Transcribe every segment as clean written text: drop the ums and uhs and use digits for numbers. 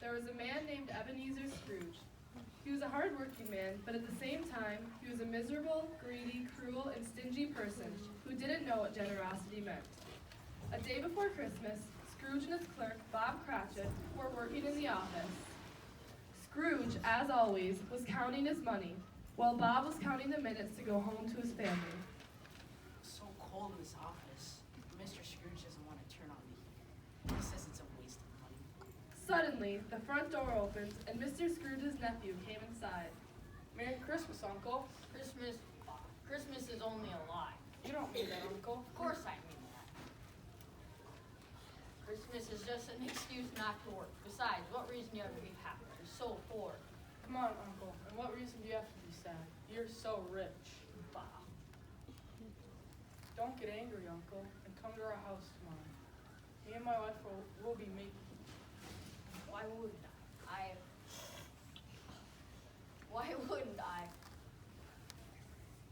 there was a man named Ebenezer Scrooge. He was a hard-working man, but at the same time, he was a miserable, greedy, cruel, and stingy person who didn't know what generosity meant. A day before Christmas, Scrooge and his clerk, Bob Cratchit, were working in the office. Scrooge, as always, was counting his money, while Bob was counting the minutes to go home to his family. It's so cold in this office. Mr. Scrooge doesn't want to turn on the heat. He says it's a waste of money. Suddenly, the front door opened, and Mr. Scrooge's nephew came inside. Merry Christmas, Uncle. Christmas is only a lie. You don't mean that, Uncle. Of course I mean that. Christmas is just an excuse not to work. Besides, what reason do you have to be happy? You're so poor. Come on, Uncle. And what reason do you have to be sad? You're so rich. Bah. Don't get angry, Uncle, and come to our house tomorrow. Me and my wife will be making. Why wouldn't I? Why wouldn't I?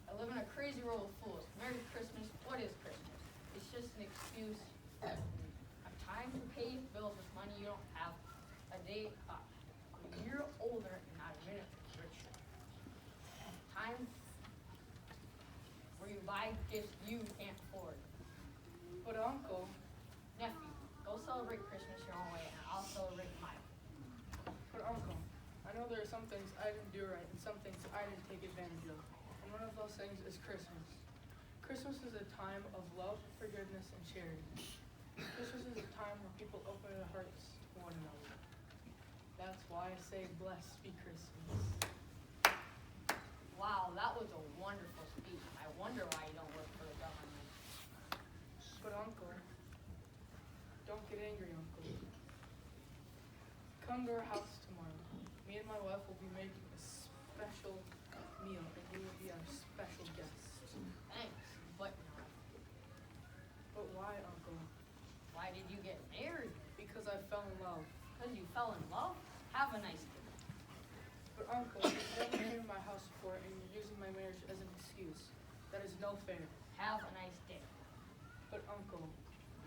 I live in a crazy world of fools. Merry Christmas. What is Christmas? It's just an excuse. A time to pay bills with money you don't have. A day, a year older and not a minute richer. Time where you buy gifts you can't afford. But, Uncle, Nephew, go celebrate Christmas your own way, and I'll celebrate mine. I know there are some things I didn't do right and some things I didn't take advantage of. And one of those things is Christmas. Christmas is a time of love, forgiveness, and charity. Christmas is a time where people open their hearts to one another. That's why I say, blessed be Christmas. Wow, that was a wonderful speech. I wonder why you don't work for the government. But, Uncle, don't get angry, Uncle. Come to our house tomorrow. Me and my wife will be making a special meal, and you will be our special guest. Thanks, but no. But why, Uncle? Why did you get married? Because I fell in love. Because you fell in love? Have a nice day. But, Uncle, you've never came to my house before, and you're using my marriage as an excuse. That is no fair. Have a nice day. But, Uncle,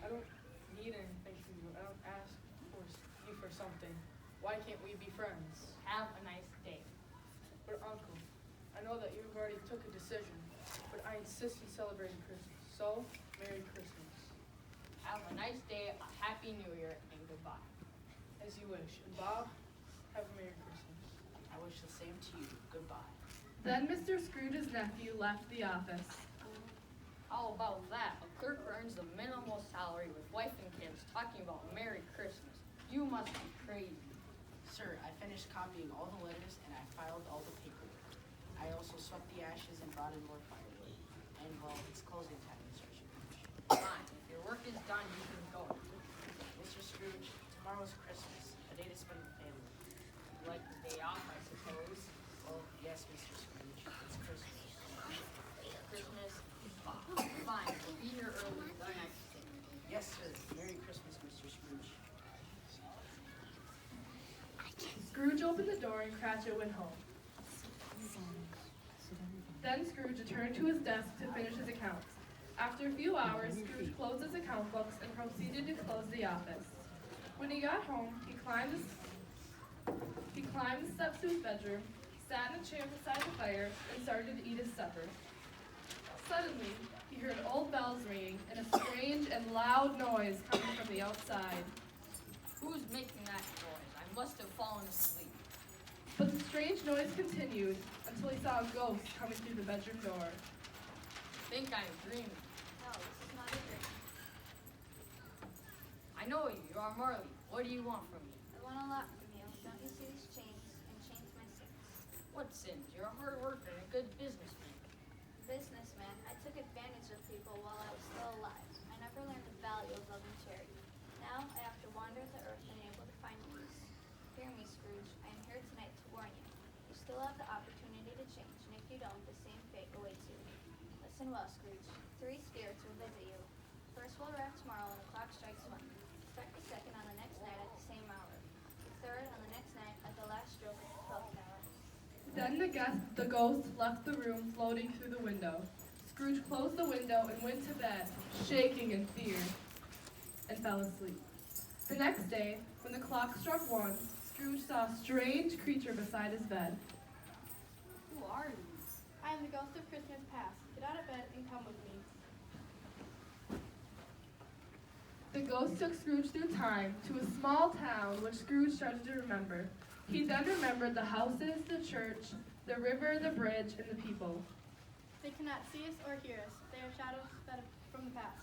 I don't need anything from you. I don't ask you for something. Why can't we be friends? Have a nice day. But, Uncle, I know that you've already took a decision, but I insist on celebrating Christmas. So, Merry Christmas. Have a nice day, a Happy New Year, and goodbye. As you wish. And Bob, have a Merry Christmas. I wish the same to you. Goodbye. Then Mr. Scrooge's nephew left the office. How about that? A clerk earns a minimal salary with wife and kids talking about Merry Christmas. You must be crazy. Sir, I finished copying all the letters and I filed all the paperwork. I also swept the ashes and brought in more firewood. And, well, it's closing time, Mr. Scrooge. Fine, if your work is done, you can go. Mr. Scrooge, tomorrow's Christmas, a day to spend with family. You like the day off, I suppose. Well, yes, Mr. Scrooge, it's Christmas. Christmas. Fine, we'll be here early the next day. Yes, sir. Merry Christmas, Mr. Scrooge. Scrooge opened the door and Cratchit went home. Then Scrooge returned to his desk to finish his accounts. After a few hours, Scrooge closed his account books and proceeded to close the office. When he got home, he climbed the steps to his bedroom, sat in a chair beside the fire, and started to eat his supper. Suddenly, he heard old bells ringing and a strange and loud noise coming from the outside. Who's making that noise? I must have fallen asleep. But the strange noise continued until he saw a ghost coming through the bedroom door. I think I'm dreaming. No, this is not a dream. I know you. You are Marley. What do you want from me? I want a lot from you. Don't you see these chains and chains my sins? What sins? You're a hard worker and a good businessman. Businessman, I took advantage of people while I was still alive. I never learned the value of love and charity. Now I have to wander the earth unable to find peace. Hear me, Scrooge. I am here tonight to warn you. You still have the opportunity to change, and if you don't, the same fate awaits you. Listen well, Scrooge. 3 spirits will visit you. First will arrive tomorrow when the clock strikes 1. Expect the second on the next night at the same hour. The third on the next night at the last stroke of the 12th hour. Then the ghost left the room, floating through the window. Scrooge closed the window and went to bed, shaking in fear, and fell asleep. The next day, when the clock struck 1, Scrooge saw a strange creature beside his bed. Who are you? I am the ghost of Christmas past. Get out of bed and come with me. The ghost took Scrooge through time to a small town which Scrooge started to remember. He then remembered the houses, the church, the river, the bridge, and the people. They cannot see us or hear us. They are shadows that are from the past.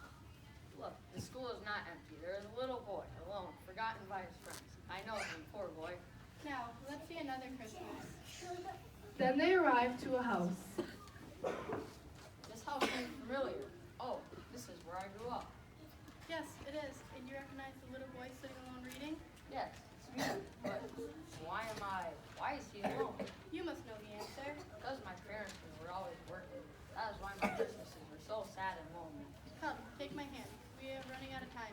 Look, the school is not empty. There is a little boy, alone, forgotten by his friends. I know him, poor boy. Now, let's see another Christmas. Then they arrived to a house. This house seems familiar. Oh, this is where I grew up. Yes, it is. And you recognize the little boy sitting alone reading? Yes, it's me. But why is he alone? You must know the answer. Because my parents were always working. That is why my Christmases were so sad and lonely. Come, take my hand. We are running out of time.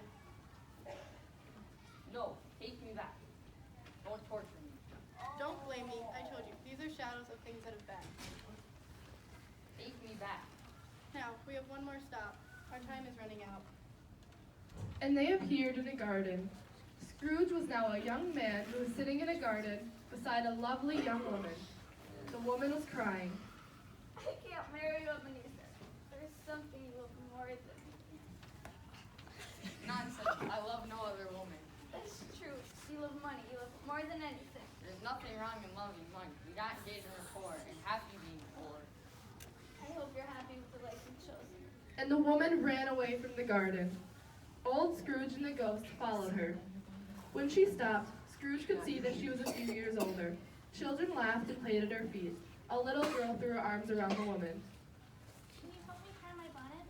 No, take me back. Don't torture me. Don't blame me. I told you, these are shadows of things that have been. Take me back. Now, we have one more stop. Our time is running out. And they appeared in a garden. Scrooge was now a young man who was sitting in a garden beside a lovely young woman. The woman was crying. I can't marry you, Ebenezer. There's something you love more than me. Nonsense. I love no other woman. That's true. You love money. You love it more than anything. There's nothing wrong in loving money. We got engaged when we were poor and happy being poor. I hope you're happy with the life you've chosen. And the woman ran away from the garden. Old Scrooge and the ghost followed her. When she stopped, Scrooge could see that she was a few years older. Children laughed and played at her feet. A little girl threw her arms around the woman. Can you help me tie my bonnet?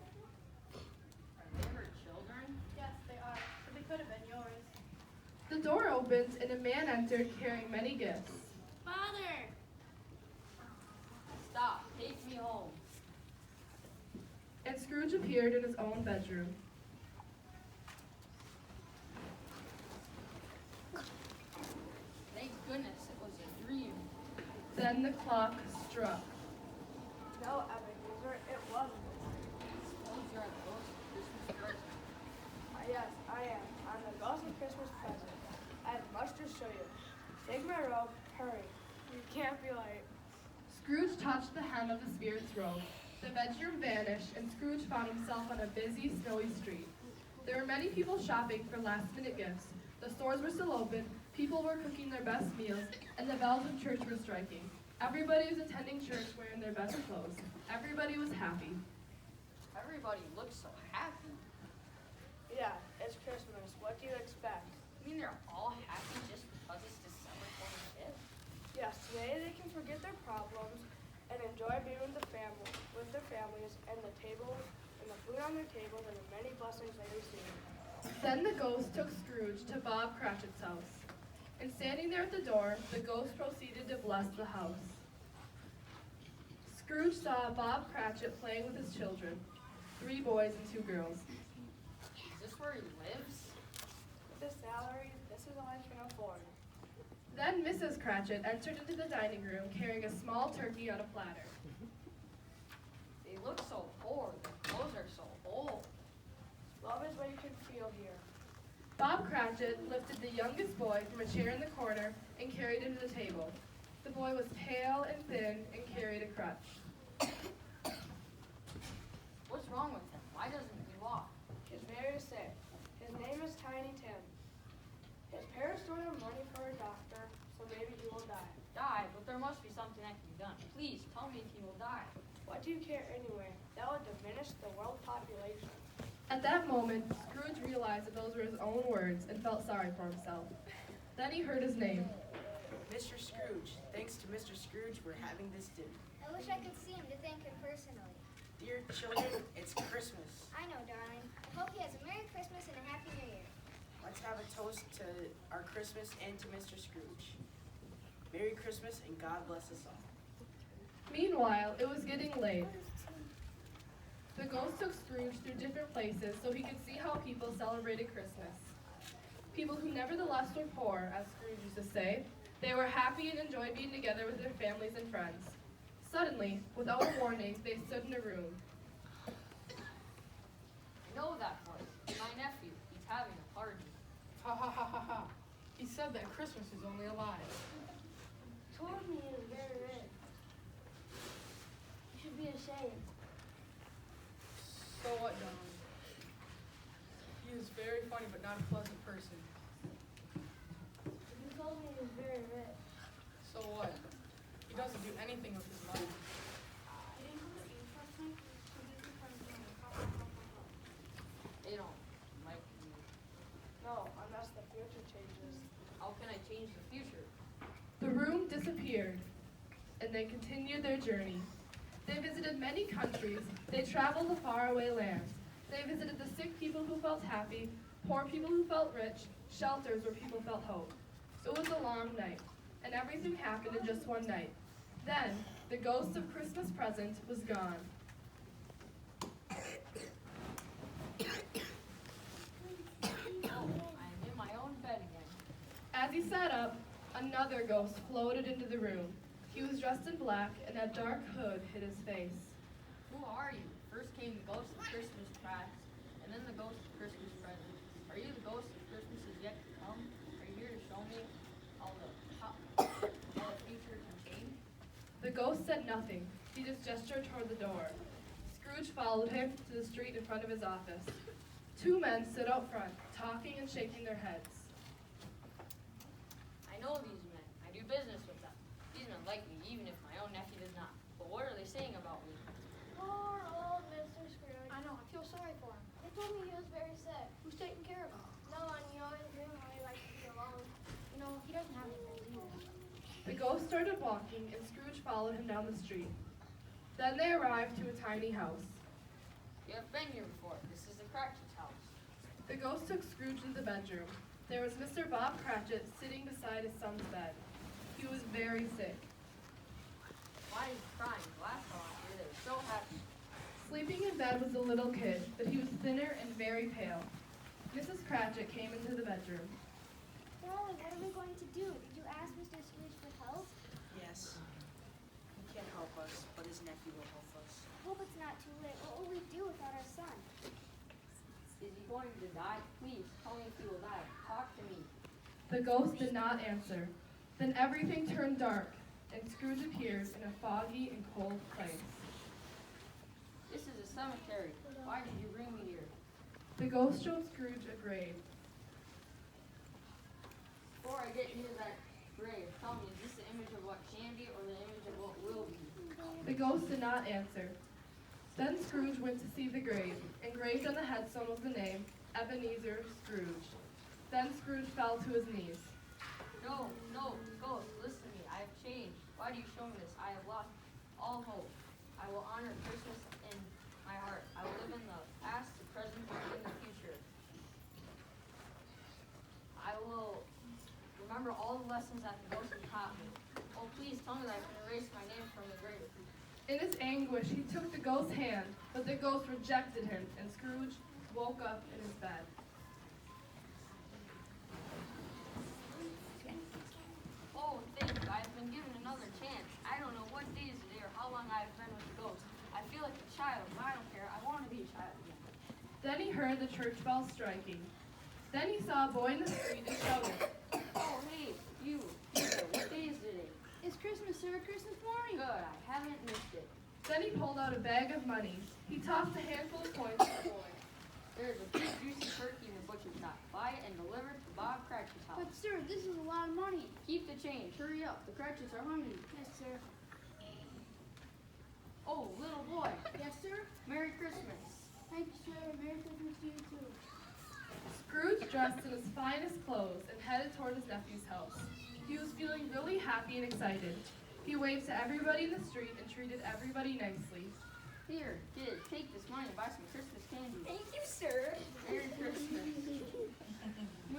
Are they her children? Yes, they are. But they could have been yours. The door opened and a man entered carrying many gifts. Father! Stop. Take me home. And Scrooge appeared in his own bedroom. Thank goodness it was a dream. Then the clock struck. No, Ebenezer, it wasn't. Suppose you're a ghost of Christmas present. Yes, I am. I'm the ghost of Christmas present. I have much to show you. Take my robe, hurry. You can't be late. Scrooge touched the hem of the spirit's robe. The bedroom vanished, and Scrooge found himself on a busy, snowy street. There were many people shopping for last-minute gifts. The stores were still open, people were cooking their best meals, and the bells of church were striking. Everybody was attending church wearing their best clothes. Everybody was happy. Everybody looks so happy. Yeah, it's Christmas. What do you expect? You mean they're all happy just because it's December 25th? Yes, today they can forget their problems and enjoy being with their families, and the tables, and the food on their tables, and the many blessings they receive. Then the ghost took Scrooge to Bob Cratchit's house. And standing there at the door, the ghost proceeded to bless the house. Scrooge saw Bob Cratchit playing with his children, 3 boys and 2 girls. Is this where he lives? With this salary, this is all I can afford. Then Mrs. Cratchit entered into the dining room carrying a small turkey on a platter. They look so poor. Their clothes are so old. Love is what you can feel here. Bob Cratchit lifted the youngest boy from a chair in the corner and carried him to the table. The boy was pale and thin and carried a crutch. What's wrong with him? Why doesn't he walk? He's very sick. His name is Tiny Tim. His parents don't have money for a doctor, so maybe he will die. Die, but there must be something that can be done. Please, tell me if he will die. What do you care anyway? That will diminish the world population. At that moment, Scrooge realized that those were his own words and felt sorry for himself. Then he heard his name. Mr. Scrooge, thanks to Mr. Scrooge, we're having this dinner. I wish I could see him to thank him personally. Dear children, it's Christmas. I know, darling. I hope he has a Merry Christmas and a Happy New Year. Let's have a toast to our Christmas and to Mr. Scrooge. Merry Christmas and God bless us all. Meanwhile, it was getting late. The ghost took Scrooge through different places so he could see how people celebrated Christmas. People who nevertheless were poor, as Scrooge used to say, they were happy and enjoyed being together with their families and friends. Suddenly, without a warning, they stood in a room. I know that voice. My nephew. He's having a party. Ha ha ha ha ha. He said that Christmas is only a lie. Told me he was very rich. You should be ashamed. So what, Don? He is very funny, but not a pleasant person. You told me he was very rich. So what? He doesn't do anything with his money. You didn't come to eat last night? They don't like me. No, unless the future changes. How can I change the future? The room disappeared, and they continued their journey. They visited many countries. They traveled to faraway lands. They visited the sick people who felt happy, poor people who felt rich, shelters where people felt hope. It was a long night, and everything happened in just one night. Then, the ghost of Christmas present was gone. Oh, I'm in my own bed again. As he sat up, another ghost floated into the room. He was dressed in black, and a dark hood hid his face. Who are you? First came the ghost of Christmas past, and then the ghost of Christmas present. Are you the ghost of Christmas is yet to come? Are you here to show me how the future can change? The ghost said nothing. He just gestured toward the door. Scrooge followed him to the street in front of his office. Two men stood out front, talking and shaking their heads. I know these men. I do business with them. These men like me, even if my own nephew does not. But what are they saying about me? Poor old Mr. Scrooge. I know, I feel sorry for him. They told me he was very sick. Who's taking care of him? No one, he always dreamed how he likes to be alone. You know, he doesn't have any friends either. The ghost started walking, and Scrooge followed him down the street. Then they arrived to a tiny house. You have been here before. This is the Cratchit's house. The ghost took Scrooge into the bedroom. There was Mr. Bob Cratchit sitting beside his son's bed. He was very sick. Why is he crying? Last time I was here, they were so happy. Sleeping in bed was a little kid, but he was thinner and very pale. Mrs. Cratchit came into the bedroom. Darling, what are we going to do? Did you ask Mr. Scrooge for help? Yes. He can't help us, but his nephew will help us. Hope it's not too late. What will we do without our son? Is he going to die? Please, tell me if he will die. Talk to me. The ghost did not answer. Then everything turned dark, and Scrooge appeared in a foggy and cold place. This is a cemetery. Why did you bring me here? The ghost showed Scrooge a grave. Before I get into that grave, tell me, is this the image of what can be or the image of what will be? The ghost did not answer. Then Scrooge went to see the grave. Engraved on the headstone was the name, Ebenezer Scrooge. Then Scrooge fell to his knees. No, ghost, listen to me. I have changed. Why do you show me this? I have lost all hope. I will honor Christmas in my heart. I will live in the past, the present, and in the future. I will remember all the lessons that the ghost has taught me. Oh, please tell me that I can erase my name from the grave. In his anguish, he took the ghost's hand, but the ghost rejected him, and Scrooge woke up in his bed. Oh, thank you. I've been given another chance. I don't know what day is today or how long I've been with the ghost. I feel like a child, but I don't care. I want to be a child again. Then he heard the church bells striking. Then he saw a boy in the street and shouted. Oh, hey, you. Peter, what day is today? It's Christmas, sir. Christmas morning. Good, I haven't missed it. Then he pulled out a bag of money. He tossed a handful of coins at the boy. There's a big juicy turkey in the butcher shop. Buy it and deliver it to Bob Cratchit's house. But, sir, this is a lot of money. Keep the change. Hurry up. The Cratchits are hungry. Yes, sir. Oh, little boy. Yes, sir. Merry Christmas. Thank you, sir. Merry Christmas to you, too. Scrooge dressed in his finest clothes and headed toward his nephew's house. He was feeling really happy and excited. He waved to everybody in the street and treated everybody nicely. Here, kid, take this money and buy some Christmas candy. Thank you, sir. Merry Christmas.